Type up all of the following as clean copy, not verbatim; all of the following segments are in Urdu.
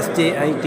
SJIT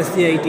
SJIT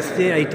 SJIT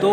2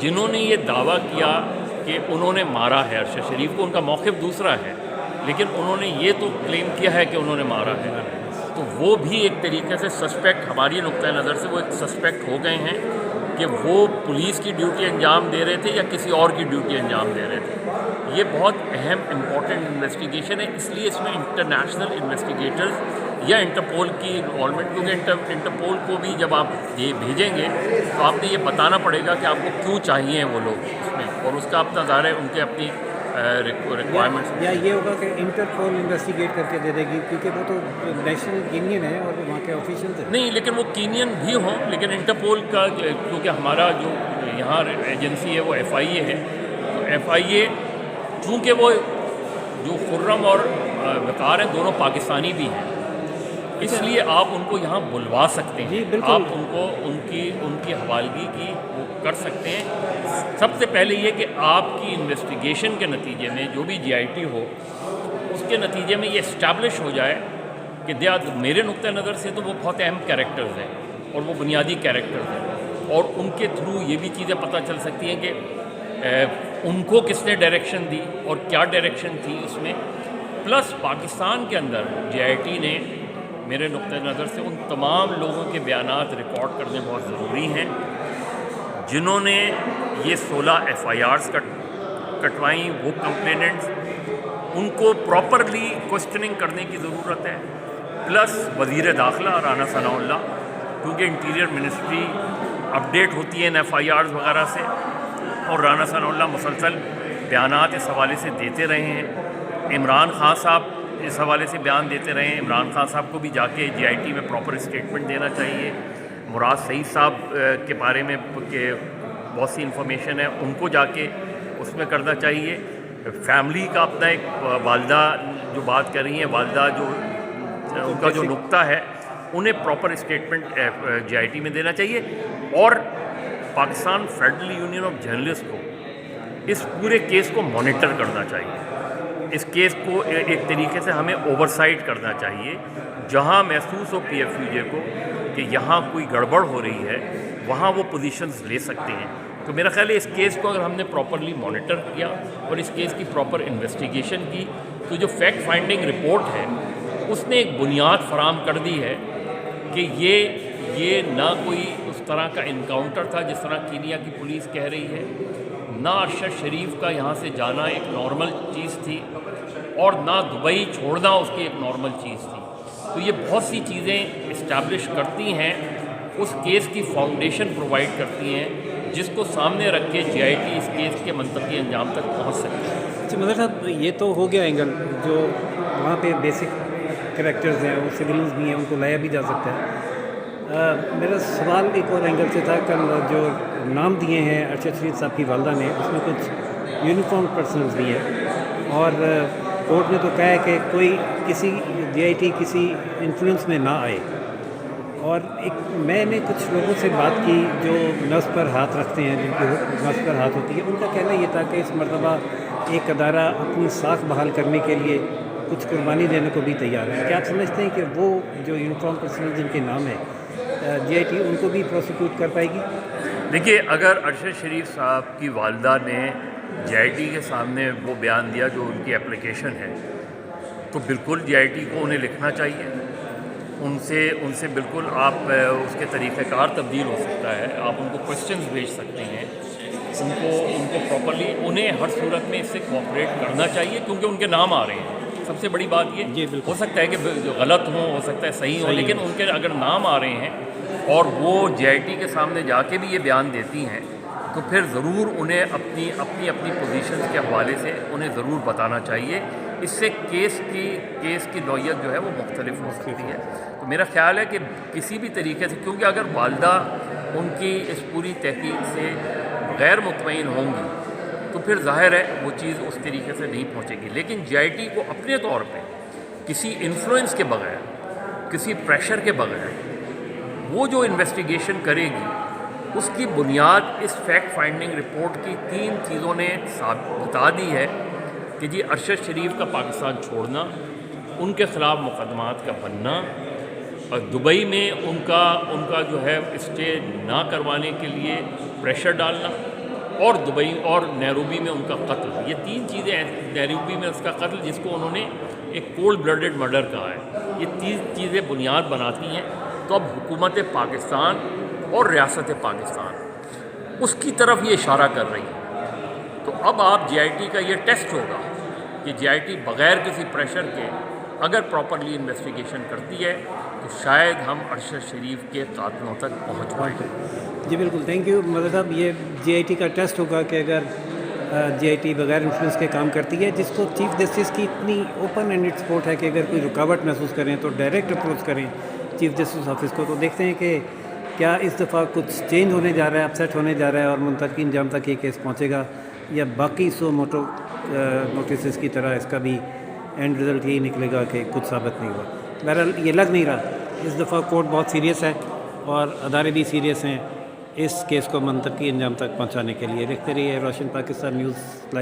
جنہوں نے یہ دعویٰ کیا کہ انہوں نے مارا ہے ارشد شریف کو، ان کا موقف دوسرا ہے، لیکن انہوں نے یہ تو کلیم کیا ہے کہ انہوں نے مارا ہے، تو وہ بھی ایک طریقے سے سسپیکٹ، ہماری نقطۂ نظر سے وہ ایک سسپیکٹ ہو گئے ہیں کہ وہ پولیس کی ڈیوٹی انجام دے رہے تھے یا کسی اور کی ڈیوٹی انجام دے رہے تھے۔ یہ بہت اہم امپورٹنٹ انویسٹیگیشن ہے، اس لیے اس میں انٹرنیشنل انویسٹیگیٹرز یا انٹرپول کی انوالومنٹ، کیونکہ انٹرپول کو بھی جب آپ یہ بھیجیں گے تو آپ نے یہ بتانا پڑے گا کہ آپ کو کیوں چاہیے وہ لوگ اس میں، اور اس کا اپنا ظاہر ہے ان کے اپنی ریکوائرمنٹس۔ یا یہ ہوگا کہ انٹرپول انویسٹیگیٹ کر کے دے دے گی، کیونکہ وہ تو نیشنل کینین ہے اور وہاں کے آفیشلز ہیں۔ نہیں، لیکن وہ کینین بھی ہوں، لیکن انٹرپول کا کیونکہ ہمارا جو یہاں ایجنسی ہے وہ ایف آئی اے ہے، تو ایف آئی اے چونکہ وہ جو خرم اور وقار ہیں دونوں پاکستانی بھی ہیں، اس لیے آپ ان کو یہاں بلوا سکتے ہیں، آپ ان کو ان کی حوالگی کی وہ کر سکتے ہیں۔ سب سے پہلے یہ کہ آپ کی انویسٹیگیشن کے نتیجے میں جو بھی جی آئی ٹی ہو، اس کے نتیجے میں یہ اسٹیبلش ہو جائے کہ میرے نقطۂ نظر سے تو وہ بہت اہم کیریکٹرز ہیں اور وہ بنیادی کیریکٹرز ہیں، اور ان کے تھرو یہ بھی چیزیں پتہ چل سکتی ہیں کہ ان کو کس نے ڈائریکشن دی اور کیا ڈائریکشن تھی اس میں، پلس پاکستان کے اندر جے آئی ٹی نے میرے نقطۂ نظر سے ان تمام لوگوں کے بیانات ریکارڈ کرنے بہت ضروری ہیں جنہوں نے یہ 16 ایف آئی آرز کٹوائیں، وہ کمپلیننٹس، ان کو پراپرلی کوسچننگ کرنے کی ضرورت ہے، پلس وزیر داخلہ رانا ثناء اللہ، کیونکہ انٹیریئر منسٹری اپڈیٹ ہوتی ہے ان ایف آئی آرز وغیرہ سے، اور رانا ثناء اللہ مسلسل بیانات اس حوالے سے دیتے رہے ہیں۔ عمران خان صاحب اس حوالے سے بیان دیتے رہے ہیں، عمران خان صاحب کو بھی جا کے جے آئی ٹی میں پراپر اسٹیٹمنٹ دینا چاہیے۔ مراد سعید صاحب کے بارے میں کہ بہت سی انفارمیشن ہے، ان کو جا کے اس میں کرنا چاہیے۔ فیملی کا اپنا ایک والدہ جو بات کر رہی ہیں، والدہ جو ان کا جو نقطہ ہے، انہیں proper statement J I T میں دینا چاہیے، اور Pakistan federal union of journalist کو اس پورے کیس کو مانیٹر کرنا چاہیے۔ اس کیس کو ایک طریقے سے ہمیں اوورسائٹ کرنا چاہیے، جہاں محسوس ہو پی ایف یو جے کو کہ یہاں کوئی گڑبڑ ہو رہی ہے، وہاں وہ پوزیشنز لے سکتے ہیں۔ تو میرا خیال ہے اس کیس کو اگر ہم نے پراپرلی مانیٹر کیا اور اس کیس کی پراپر انویسٹیگیشن کی، تو جو فیکٹ فائنڈنگ رپورٹ ہے اس نے ایک بنیاد فراہم کر دی ہے کہ یہ نہ کوئی اس طرح کا انکاؤنٹر تھا جس طرح کینیا کی پولیس کہہ رہی ہے، نہ ارشد شریف کا یہاں سے جانا ایک نارمل چیز تھی، اور نہ دبئی چھوڑنا اس کی ایک نارمل چیز تھی۔ تو یہ بہت سی چیزیں اسٹیبلش کرتی ہیں، اس کیس کی فاؤنڈیشن پرووائڈ کرتی ہیں، جس کو سامنے رکھ کے جے آئی ٹی اس کیس کے منطقی انجام تک پہنچ سکتی ہے۔ اچھا مدر صاحب، یہ تو ہو گیا اینگل جو وہاں پہ بیسک کریکٹرز ہیں، وہ سویلنز بھی ہیں، ان کو لایا بھی جا سکتا ہے۔ میرا سوال ایک اور اینگل سے تھا، کل جو نام دیے ہیں ارشد شریف صاحب کی والدہ نے، اس میں کچھ یونیفارم پرسنز بھی ہیں، اور کورٹ نے تو کہا ہے کہ کوئی کسی جے آئی ٹی کسی انفلوئنس میں نہ آئے، اور میں نے کچھ لوگوں سے بات کی جو نفس پر ہاتھ رکھتے ہیں، جن کی نفس پر ہاتھ ہوتی ہے، ان کا کہنا یہ تھا کہ اس مرتبہ ایک ادارہ اپنی ساکھ بحال کرنے کے لیے کچھ قربانی دینے کو بھی تیار ہے۔ کیا آپ سمجھتے ہیں کہ وہ جو یونیفارم پرسنل جن کے نام ہے جے آئی ٹی، ان کو بھی پروسیکیوٹ کر پائے گی؟ دیکھیے، اگر ارشد شریف صاحب کی والدہ نے جے آئی ٹی کے سامنے وہ بیان دیا جو ان کی اپلیکیشن ہے، تو بالکل جے آئی ٹی کو انہیں لکھنا چاہیے، ان سے بالکل آپ اس کے طریقہ کار تبدیل ہو سکتا ہے، آپ ان کو کویسچنز بھیج سکتے ہیں، ان کو پراپرلی انہیں ہر صورت میں اس سے کوآپریٹ کرنا چاہیے، کیونکہ ان کے نام آ رہے ہیں۔ سب سے بڑی بات یہ ہو سکتا ہے کہ غلط ہوں، ہو سکتا ہے صحیح ہوں، لیکن ان کے اگر نام آ رہے ہیں اور وہ جے آئی ٹی کے سامنے جا کے بھی یہ بیان دیتی ہیں، تو پھر ضرور انہیں اپنی پوزیشنز کے حوالے سے انہیں ضرور بتانا چاہیے۔ اس سے کیس کی نوعیت جو ہے وہ مختلف ہو سکتی ہے۔ تو میرا خیال ہے کہ کسی بھی طریقے سے، کیونکہ اگر والدہ ان کی اس پوری تحقیق سے غیر مطمئن ہوں گی تو پھر ظاہر ہے وہ چیز اس طریقے سے نہیں پہنچے گی، لیکن جے آئی ٹی کو اپنے طور پہ کسی انفلوئنس کے بغیر، کسی پریشر کے بغیر وہ جو انویسٹیگیشن کرے گی، اس کی بنیاد اس فیکٹ فائنڈنگ رپورٹ کی 3 چیزوں نے بتا دی ہے کہ جی ارشد شریف کا پاکستان چھوڑنا، ان کے خلاف مقدمات کا بننا، اور دبئی میں ان کا جو ہے اسٹے نہ کروانے کے لیے پریشر ڈالنا، اور دبئی اور نیروبی میں ان کا قتل. یہ 3 چیزیں ہیں. نیروبی میں اس کا قتل جس کو انہوں نے ایک کولڈ بلڈڈ مرڈر کہا ہے. یہ 3 چیزیں بنیاد بناتی ہیں. تو اب حکومت پاکستان اور ریاست پاکستان اس کی طرف یہ اشارہ کر رہی ہے. تو اب آپ جے آئی ٹی کا یہ ٹیسٹ ہوگا کہ جے آئی ٹی بغیر کسی پریشر کے اگر پراپرلی انویسٹیگیشن کرتی ہے تو شاید ہم ارشد شریف کے قاتلوں تک پہنچ پائیں. جی بالکل، تھینک یو مدر صاحب. یہ جے آئی ٹی کا ٹیسٹ ہوگا کہ اگر جے آئی ٹی بغیر انفلوئنس کے کام کرتی ہے، جس کو چیف جسٹس کی اتنی اوپن اینڈڈ سپورٹ ہے کہ اگر کوئی رکاوٹ محسوس کریں تو ڈائریکٹ اپروچ کریں چیف جسٹس آفس کو. تو دیکھتے ہیں کہ کیا اس دفعہ کچھ چینج ہونے جا رہا ہے، اپسیٹ ہونے جا رہا ہے اور منتقی انجام تک یہ کیس پہنچے گا، یا باقی سو موٹو نوٹسز کی طرح اس کا بھی اینڈ رزلٹ یہی نکلے گا کہ کچھ ثابت نہیں ہوا. بہرحال یہ لگ نہیں رہا. اس دفعہ کورٹ بہت سیریس ہے اور ادارے بھی سیریس ہیں اس کیس کو منطقی انجام تک پہنچانے کے لیے. دیکھتے رہیے روشن Pakistan news.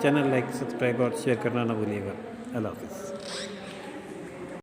Channel like subscribe اور شیئر کرنا نہ بھولیے گا. اللہ حافظ.